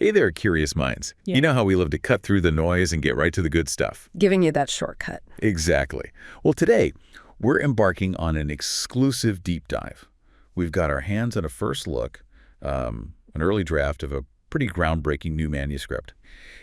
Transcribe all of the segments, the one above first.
Hey there, curious minds. Yeah. You know how we love to cut through the noise and get right to the good stuff? Giving you that shortcut. Exactly. Well, today, we're embarking on an exclusive deep dive. We've got our hands on a first look, an early draft of a pretty groundbreaking new manuscript.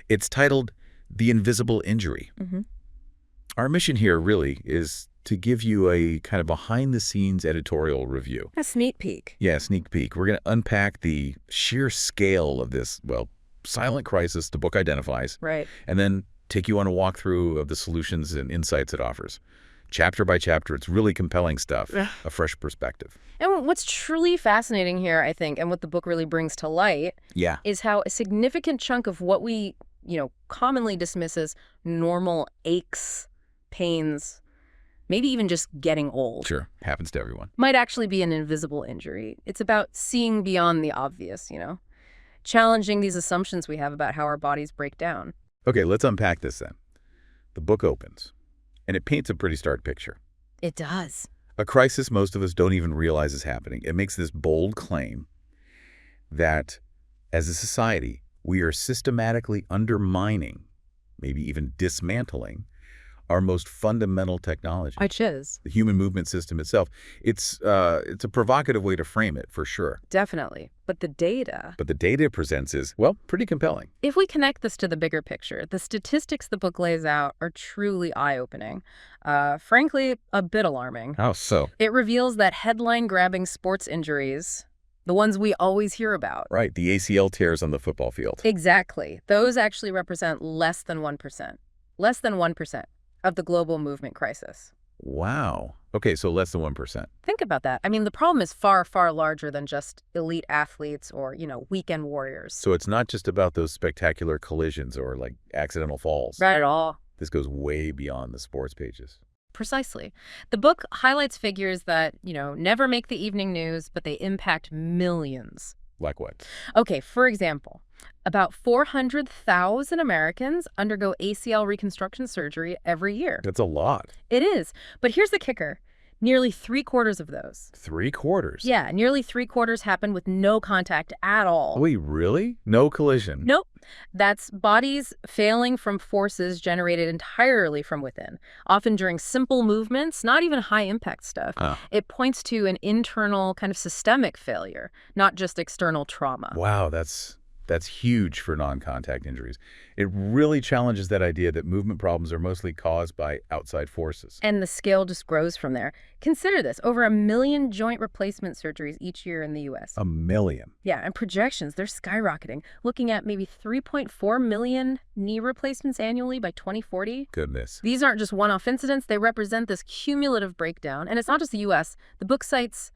It's titled The Invisible Injury. Mm-hmm. Our mission here really is to give you a kind of behind-the-scenes editorial review. A sneak peek. Yeah, sneak peek. We're going to unpack the sheer scale of this, well, silent crisis the book identifies. Right. And then take you on a walkthrough of the solutions and insights it offers. Chapter by chapter, it's really compelling stuff, a fresh perspective. And what's truly fascinating here, I think, and what the book really brings to light, is how a significant chunk of what we, commonly dismiss as normal aches, pains, maybe even just getting old. Sure, happens to everyone. Might actually be an invisible injury. It's about seeing beyond the obvious, challenging these assumptions we have about how our bodies break down. Okay, let's unpack this then. The book opens, and it paints a pretty stark picture. It does. A crisis most of us don't even realize is happening. It makes this bold claim that, as a society, we are systematically undermining, maybe even dismantling, our most fundamental technology. Which is? The human movement system itself. It's a provocative way to frame it, for sure. Definitely. But the data it presents is, well, pretty compelling. If we connect this to the bigger picture, the statistics the book lays out are truly eye-opening. Frankly, a bit alarming. How so? It reveals that headline-grabbing sports injuries, the ones we always hear about. Right, the ACL tears on the football field. Exactly. Those actually represent less than 1%. Less than 1%. Of the global movement crisis. Wow. Okay, so less than 1%. Think about that. I mean, the problem is far, far larger than just elite athletes or, weekend warriors. So it's not just about those spectacular collisions or, like, accidental falls. Right at all. This goes way beyond the sports pages. Precisely. The book highlights figures that, never make the evening news, but they impact millions. Like what? Okay, for example, about 400,000 Americans undergo ACL reconstruction surgery every year. That's a lot. It is. But here's the kicker. Nearly 3/4 of those. 3/4? Yeah, nearly 3/4 happen with no contact at all. Wait, really? No collision? Nope. That's bodies failing from forces generated entirely from within, often during simple movements, not even high-impact stuff. It points to an internal kind of systemic failure, not just external trauma. Wow, that's huge for non-contact injuries. It really challenges that idea that movement problems are mostly caused by outside forces. And the scale just grows from there. Consider this, over 1 million joint replacement surgeries each year in the U.S. 1 million? Yeah, and projections, they're skyrocketing, looking at maybe 3.4 million knee replacements annually by 2040. Goodness. These aren't just one-off incidents, they represent this cumulative breakdown. And it's not just the U.S. The book cites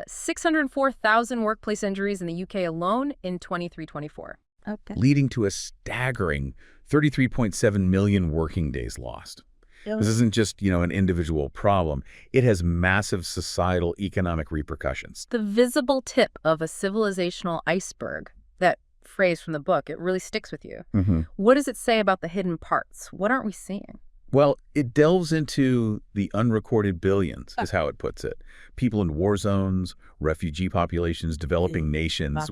604,000 workplace injuries in the UK alone in 23-24. Okay. Leading to a staggering 33.7 million working days lost. This isn't just, an individual problem. It has massive societal economic repercussions. The visible tip of a civilizational iceberg, that phrase from the book, it really sticks with you. Mm-hmm. What does it say about the hidden parts? What aren't we seeing? Well, it delves into the unrecorded billions, is how it puts it. People in war zones, refugee populations, developing nations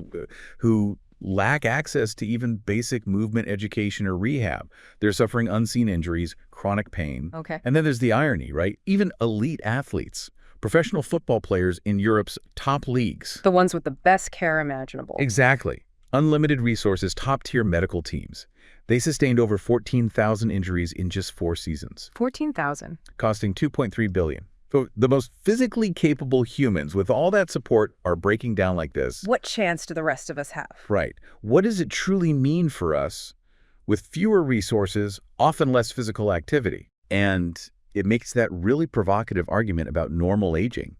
who lack access to even basic movement education or rehab. They're suffering unseen injuries, chronic pain. Okay. And then there's the irony, right? Even elite athletes, professional football players in Europe's top leagues. The ones with the best care imaginable. Exactly. Unlimited resources, top-tier medical teams. They sustained over 14,000 injuries in just 4 seasons. 14,000. Costing $2.3 billion. So the most physically capable humans with all that support are breaking down like this. What chance do the rest of us have? Right. What does it truly mean for us with fewer resources, often less physical activity? And it makes that really provocative argument about normal aging,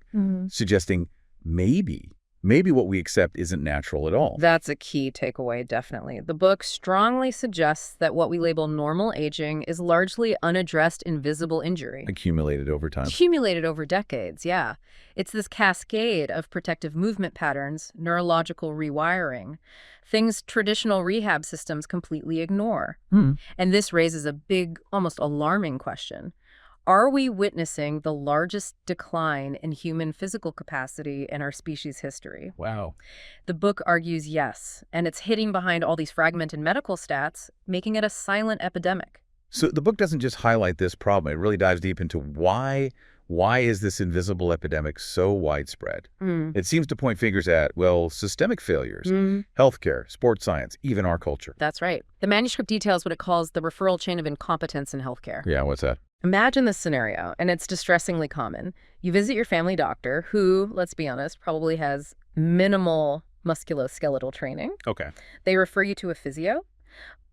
suggesting maybe what we accept isn't natural at all. That's a key takeaway, definitely. The book strongly suggests that what we label normal aging is largely unaddressed invisible injury. Accumulated over time. Accumulated over decades, yeah. It's this cascade of protective movement patterns, neurological rewiring, things traditional rehab systems completely ignore. And this raises a big, almost alarming question. Are we witnessing the largest decline in human physical capacity in our species' history? Wow. The book argues yes, and it's hitting behind all these fragmented medical stats, making it a silent epidemic. So the book doesn't just highlight this problem. It really dives deep into why is this invisible epidemic so widespread? It seems to point fingers at, well, systemic failures, healthcare, sports science, even our culture. That's right. The manuscript details what it calls the referral chain of incompetence in healthcare. Yeah, what's that? Imagine this scenario, and it's distressingly common. You visit your family doctor, who, let's be honest, probably has minimal musculoskeletal training. Okay. They refer you to a physio,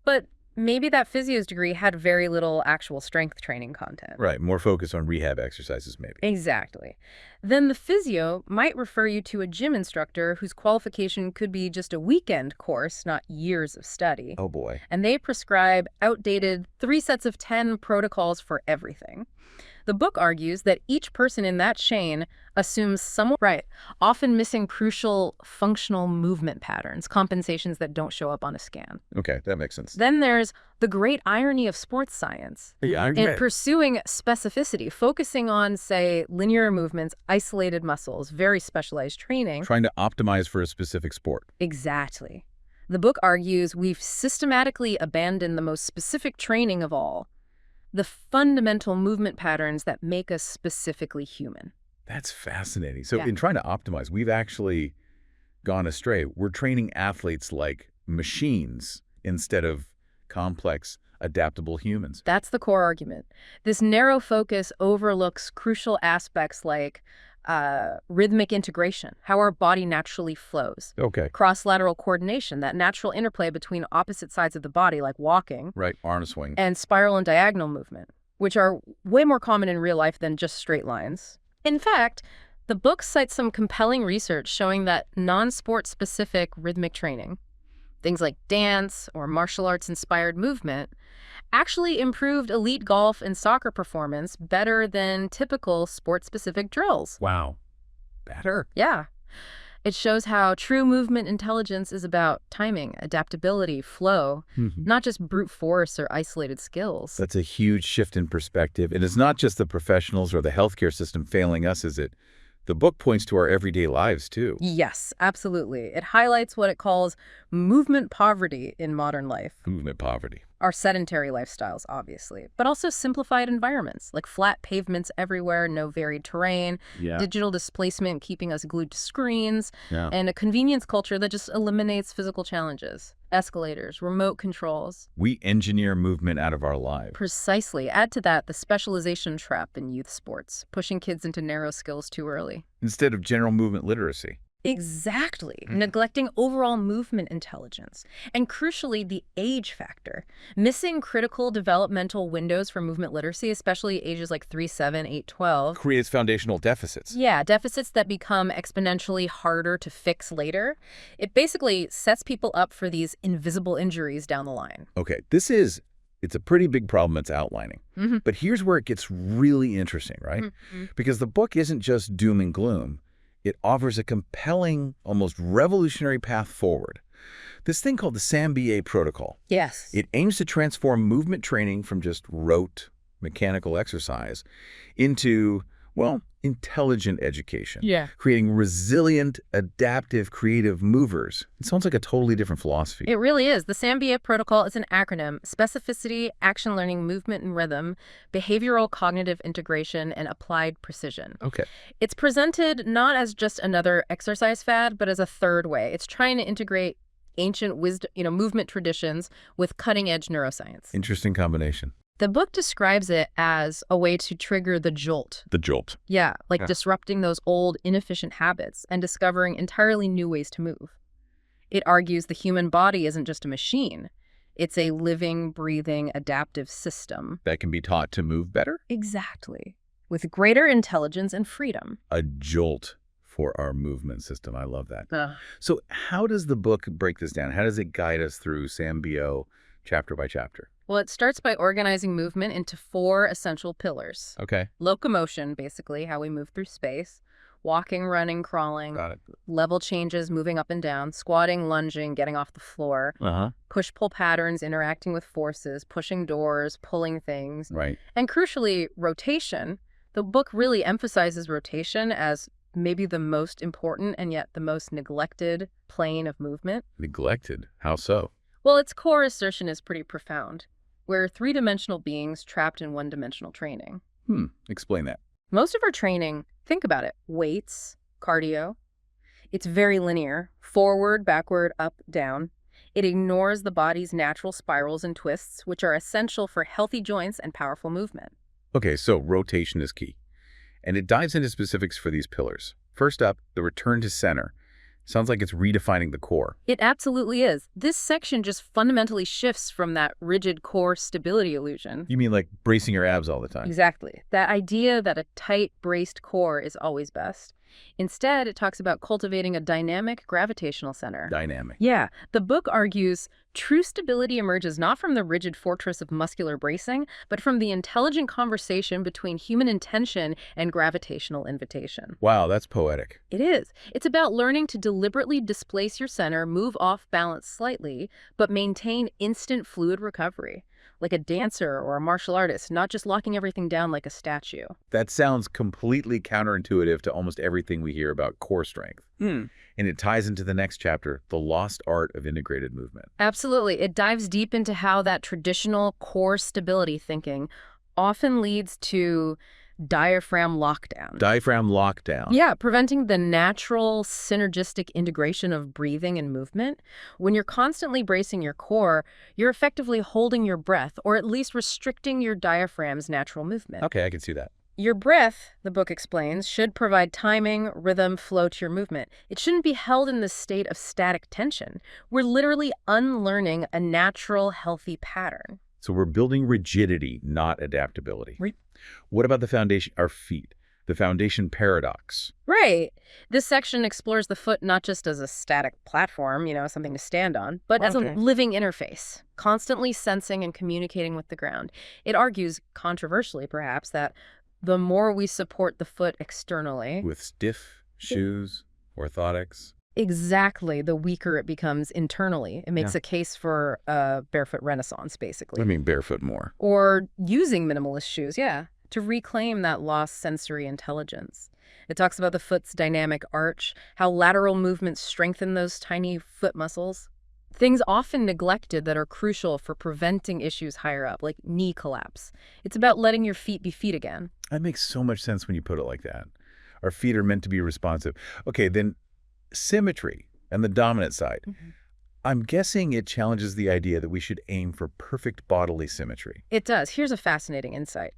but maybe that physio's degree had very little actual strength training content. Right, more focus on rehab exercises maybe. Exactly. Then the physio might refer you to a gym instructor whose qualification could be just a weekend course, not years of study. Oh boy. And they prescribe outdated 3 sets of 10 protocols for everything. The book argues that each person in that chain assumes somewhat right, often missing crucial functional movement patterns, compensations that don't show up on a scan. Okay, that makes sense. Then there's the great irony of sports science. Yeah, In pursuing specificity, focusing on, say, linear movements, isolated muscles, very specialized training. Trying to optimize for a specific sport. Exactly. The book argues we've systematically abandoned the most specific training of all, the fundamental movement patterns that make us specifically human. That's fascinating. So Yeah. in trying to optimize, we've actually gone astray. We're training athletes like machines instead of complex, adaptable humans. That's the core argument. This narrow focus overlooks crucial aspects like rhythmic integration, how our body naturally flows. Okay. Cross-lateral coordination, that natural interplay between opposite sides of the body, like walking. Right, arm swing. And spiral and diagonal movement, which are way more common in real life than just straight lines. In fact, the book cites some compelling research showing that non-sport-specific rhythmic training, things like dance or martial arts-inspired movement, actually improved elite golf and soccer performance better than typical sport-specific drills. Wow. Better? Yeah. It shows how true movement intelligence is about timing, adaptability, flow, not just brute force or isolated skills. That's a huge shift in perspective. And it's not just the professionals or the healthcare system failing us, is it? The book points to our everyday lives, too. Yes, absolutely. It highlights what it calls movement poverty in modern life. Movement poverty. Our sedentary lifestyles, obviously, but also simplified environments, like flat pavements everywhere, no varied terrain, digital displacement keeping us glued to screens, and a convenience culture that just eliminates physical challenges. Escalators, remote controls. We engineer movement out of our lives. Precisely. Add to that the specialization trap in youth sports, pushing kids into narrow skills too early. Instead of general movement literacy. Exactly. Neglecting overall movement intelligence. And crucially, the age factor. Missing critical developmental windows for movement literacy, especially ages like 3, 7, 8, 12. Creates foundational deficits. Yeah, deficits that become exponentially harder to fix later. It basically sets people up for these invisible injuries down the line. Okay, it's a pretty big problem it's outlining. But here's where it gets really interesting, right? Because the book isn't just doom and gloom. It offers a compelling, almost revolutionary path forward. This thing called the SAM-BA protocol. Yes. It aims to transform movement training from just rote mechanical exercise into, well, intelligent education. Yeah. Creating resilient, adaptive, creative movers. It sounds like a totally different philosophy. It really is. The SAM-BA protocol is an acronym: specificity, action learning, movement and rhythm, behavioral cognitive integration, and applied precision. Okay. It's presented not as just another exercise fad, but as a third way. It's trying to integrate ancient wisdom, movement traditions with cutting-edge neuroscience. Interesting combination. The book describes it as a way to trigger the jolt. The jolt. Yeah, like disrupting those old, inefficient habits and discovering entirely new ways to move. It argues the human body isn't just a machine. It's a living, breathing, adaptive system. That can be taught to move better? Exactly. With greater intelligence and freedom. A jolt for our movement system. I love that. So how does the book break this down? How does it guide us through SAM-BO chapter by chapter? Well, it starts by organizing movement into 4 essential pillars. Okay. Locomotion, basically, how we move through space. walking, running, crawling, Got it. level changes, moving up and down, squatting, lunging, getting off the floor, push-pull patterns, interacting with forces, pushing doors, pulling things. Right. And crucially, rotation. The book really emphasizes rotation as maybe the most important and yet the most neglected plane of movement. Neglected? How so? Well, its core assertion is pretty profound. We're three-dimensional beings trapped in one-dimensional training. Explain that. Most of our training, think about it, weights, cardio, it's very linear, forward, backward, up, down. It ignores the body's natural spirals and twists, which are essential for healthy joints and powerful movement. Okay, so rotation is key. And it dives into specifics for these pillars. First up, the return to center. Sounds like it's redefining the core. It absolutely is. This section just fundamentally shifts from that rigid core stability illusion. You mean like bracing your abs all the time? Exactly. That idea that a tight, braced core is always best. Instead, it talks about cultivating a dynamic gravitational center. Dynamic. Yeah. The book argues true stability emerges not from the rigid fortress of muscular bracing, but from the intelligent conversation between human intention and gravitational invitation. Wow, that's poetic. It is. It's about learning to deliberately displace your center, move off balance slightly, but maintain instant fluid recovery. Like a dancer or a martial artist, not just locking everything down like a statue. That sounds completely counterintuitive to almost everything we hear about core strength. And it ties into the next chapter, the lost art of integrated movement. Absolutely. It dives deep into how that traditional core stability thinking often leads to diaphragm lockdown. Diaphragm lockdown. Yeah, preventing the natural synergistic integration of breathing and movement. When you're constantly bracing your core, you're effectively holding your breath, or at least restricting your diaphragm's natural movement. Okay, I can see that. Your breath, the book explains, should provide timing, rhythm, flow to your movement. It shouldn't be held in this state of static tension. We're literally unlearning a natural, healthy pattern. So we're building rigidity, not adaptability. Right. What about the foundation, our feet? The foundation paradox. Right. This section explores the foot not just as a static platform, something to stand on, but as a living interface, constantly sensing and communicating with the ground. It argues, controversially perhaps, that the more we support the foot externally, with stiff shoes, orthotics. Exactly, the weaker it becomes internally. It makes a case for a barefoot renaissance, basically. I mean, barefoot more. Or using minimalist shoes, to reclaim that lost sensory intelligence. It talks about the foot's dynamic arch, how lateral movements strengthen those tiny foot muscles. Things often neglected that are crucial for preventing issues higher up, like knee collapse. It's about letting your feet be feet again. That makes so much sense when you put it like that. Our feet are meant to be responsive. Okay, then symmetry and the dominant side. I'm guessing it challenges the idea that we should aim for perfect bodily symmetry. It does. Here's a fascinating insight.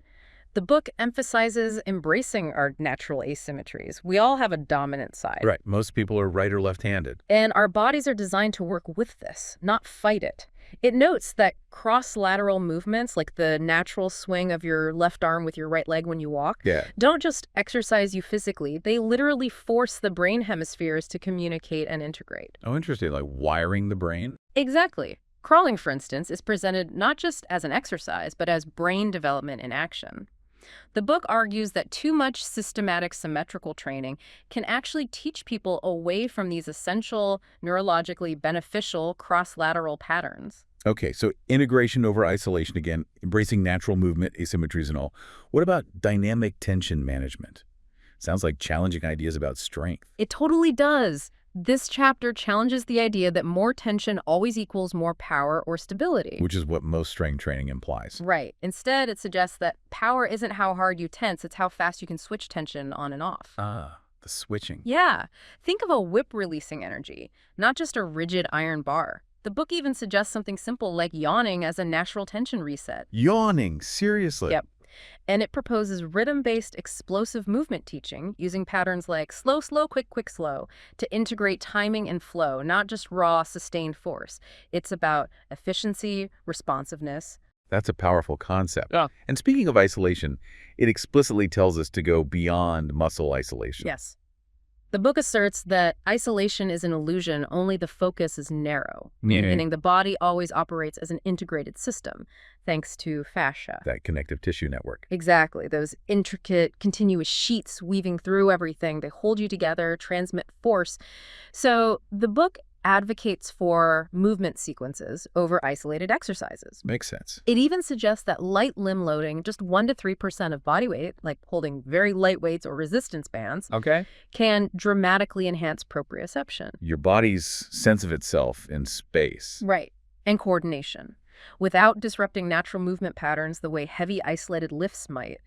The book emphasizes embracing our natural asymmetries. We all have a dominant side. Right. Most people are right or left-handed. And our bodies are designed to work with this, not fight it. It notes that cross-lateral movements, like the natural swing of your left arm with your right leg when you walk, don't just exercise you physically. They literally force the brain hemispheres to communicate and integrate. Oh, interesting. Like wiring the brain? Exactly. Crawling, for instance, is presented not just as an exercise, but as brain development in action. The book argues that too much systematic symmetrical training can actually teach people away from these essential, neurologically beneficial cross-lateral patterns. Okay, so integration over isolation again, embracing natural movement, asymmetries and all. What about dynamic tension management? Sounds like challenging ideas about strength. It totally does. This chapter challenges the idea that more tension always equals more power or stability. Which is what most strength training implies. Right. Instead, it suggests that power isn't how hard you tense, it's how fast you can switch tension on and off. Ah, the switching. Yeah. Think of a whip releasing energy, not just a rigid iron bar. The book even suggests something simple like yawning as a natural tension reset. Yawning? Seriously? Yep. And it proposes rhythm-based explosive movement teaching using patterns like slow, slow, quick, quick, slow to integrate timing and flow, not just raw, sustained force. It's about efficiency, responsiveness. That's a powerful concept. And speaking of isolation, it explicitly tells us to go beyond muscle isolation. Yes. The book asserts that isolation is an illusion, only the focus is narrow, meaning the body always operates as an integrated system, thanks to fascia. That connective tissue network. Exactly. Those intricate, continuous sheets weaving through everything. They hold you together, transmit force. So the book advocates for movement sequences over isolated exercises. Makes sense. It even suggests that light limb loading, just 1 to 3% of body weight, like holding very light weights or resistance bands, can dramatically enhance proprioception. Your body's sense of itself in space. Right. And coordination. Without disrupting natural movement patterns the way heavy isolated lifts might.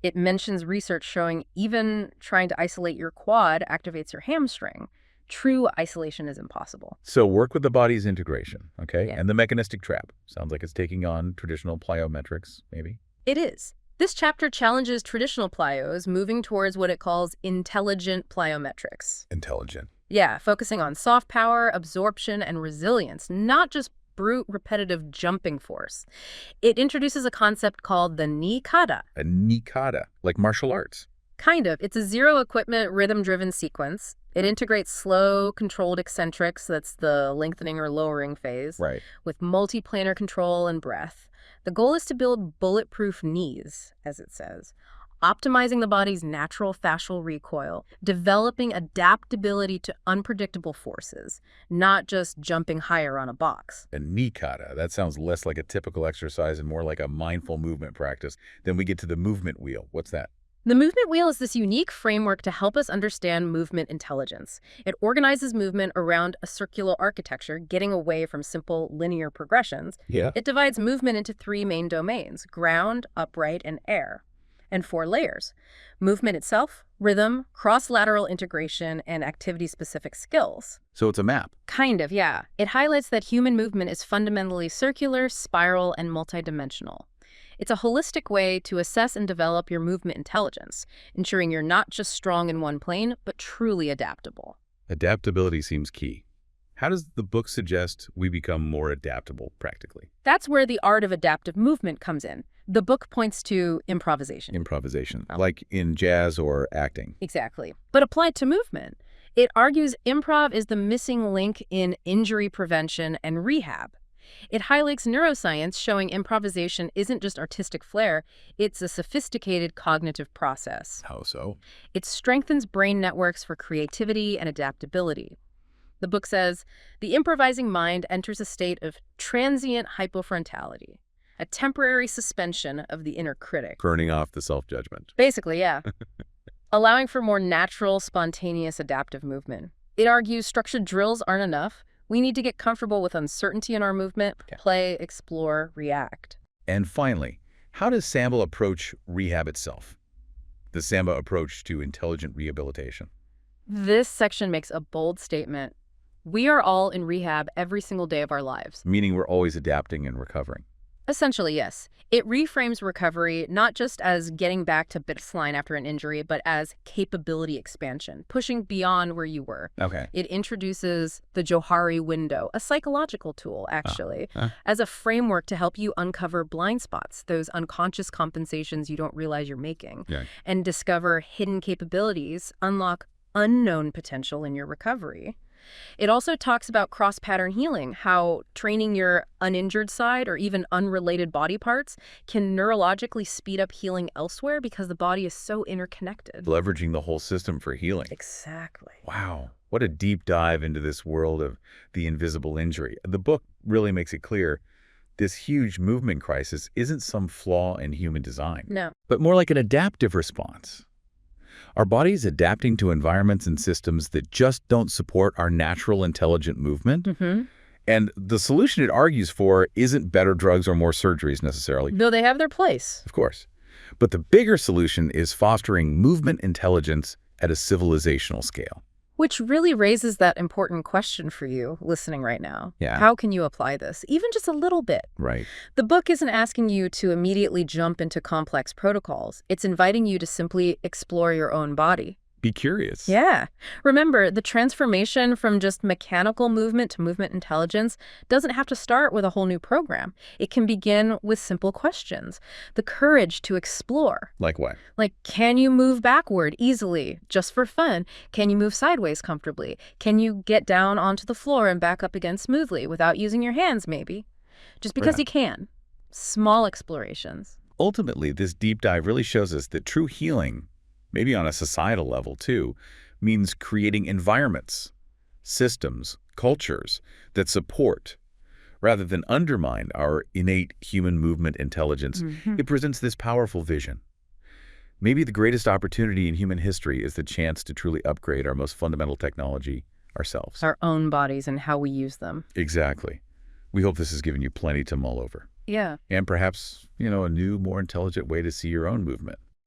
It mentions research showing even trying to isolate your quad activates your hamstring. True isolation is impossible. So work with the body's integration, okay? And the mechanistic trap. Sounds like it's taking on traditional plyometrics, maybe? It is. This chapter challenges traditional plyos, moving towards what it calls intelligent plyometrics. Intelligent. Yeah, focusing on soft power, absorption, and resilience, not just brute repetitive jumping force. It introduces a concept called the knee kata. A knee kata, like martial arts. Kind of. It's a zero-equipment, rhythm-driven sequence. It integrates slow, controlled eccentrics, that's the lengthening or lowering phase, with multi-planar control and breath. The goal is to build bulletproof knees, as it says, optimizing the body's natural fascial recoil, developing adaptability to unpredictable forces, not just jumping higher on a box. A knee kata, that sounds less like a typical exercise and more like a mindful movement practice. Then we get to the movement wheel. What's that? The movement wheel is this unique framework to help us understand movement intelligence. It organizes movement around a circular architecture, getting away from simple linear progressions. It divides movement into 3 main domains: ground, upright, and air, and 4 layers: movement itself, rhythm, cross-lateral integration, and activity-specific skills. So it's a map. Kind of, yeah. It highlights that human movement is fundamentally circular, spiral, and multidimensional. It's a holistic way to assess and develop your movement intelligence, ensuring you're not just strong in one plane, but truly adaptable. Adaptability seems key. How does the book suggest we become more adaptable, practically? That's where the art of adaptive movement comes in. The book points to improvisation. Improvisation, like in jazz or acting. Exactly. But applied to movement. It argues improv is the missing link in injury prevention and rehab. It highlights neuroscience showing improvisation isn't just artistic flair, it's a sophisticated cognitive process. How so? It strengthens brain networks for creativity and adaptability. The book says, the improvising mind enters a state of transient hypofrontality, a temporary suspension of the inner critic. Burning off the self-judgment. Basically, yeah. Allowing for more natural, spontaneous adaptive movement. It argues structured drills aren't enough. We need to get comfortable with uncertainty in our movement, play, explore, react. And finally, how does Samba approach rehab itself? The Samba approach to intelligent rehabilitation. This section makes a bold statement. We are all in rehab every single day of our lives. Meaning we're always adapting and recovering. Essentially, yes. It reframes recovery not just as getting back to baseline after an injury, but as capability expansion, pushing beyond where you were. It introduces the Johari window, a psychological tool, actually, as a framework to help you uncover blind spots, those unconscious compensations you don't realize you're making, and discover hidden capabilities, unlock unknown potential in your recovery. It also talks about cross-pattern healing, how training your uninjured side or even unrelated body parts can neurologically speed up healing elsewhere because the body is so interconnected. Leveraging the whole system for healing. Exactly. Wow. What a deep dive into this world of the invisible injury. The book really makes it clear this huge movement crisis isn't some flaw in human design. No. But more like an adaptive response. Our bodies adapting to environments and systems that just don't support our natural, intelligent movement. And the solution it argues for isn't better drugs or more surgeries necessarily. Though they have their place. Of course. But the bigger solution is fostering movement intelligence at a civilizational scale. Which really raises that important question for you listening right now. Yeah. How can you apply this, even just a little bit? Right. The book isn't asking you to immediately jump into complex protocols. It's inviting you to simply explore your own body, Be curious. Yeah. Remember, the transformation from just mechanical movement to movement intelligence doesn't have to start with a whole new program. It can begin with simple questions. The courage to explore. Like what? Like, can you move backward easily, just for fun? Can you move sideways comfortably? Can you get down onto the floor and back up again smoothly without using your hands, maybe? Just because you can. Small explorations. Ultimately, this deep dive really shows us that true healing, maybe on a societal level too, means creating environments, systems, cultures that support, rather than undermine, our innate human movement intelligence. It presents this powerful vision. Maybe the greatest opportunity in human history is the chance to truly upgrade our most fundamental technology ourselves. Our own bodies and how we use them. Exactly. We hope this has given you plenty to mull over. Yeah. And perhaps, a new, more intelligent way to see your own movement.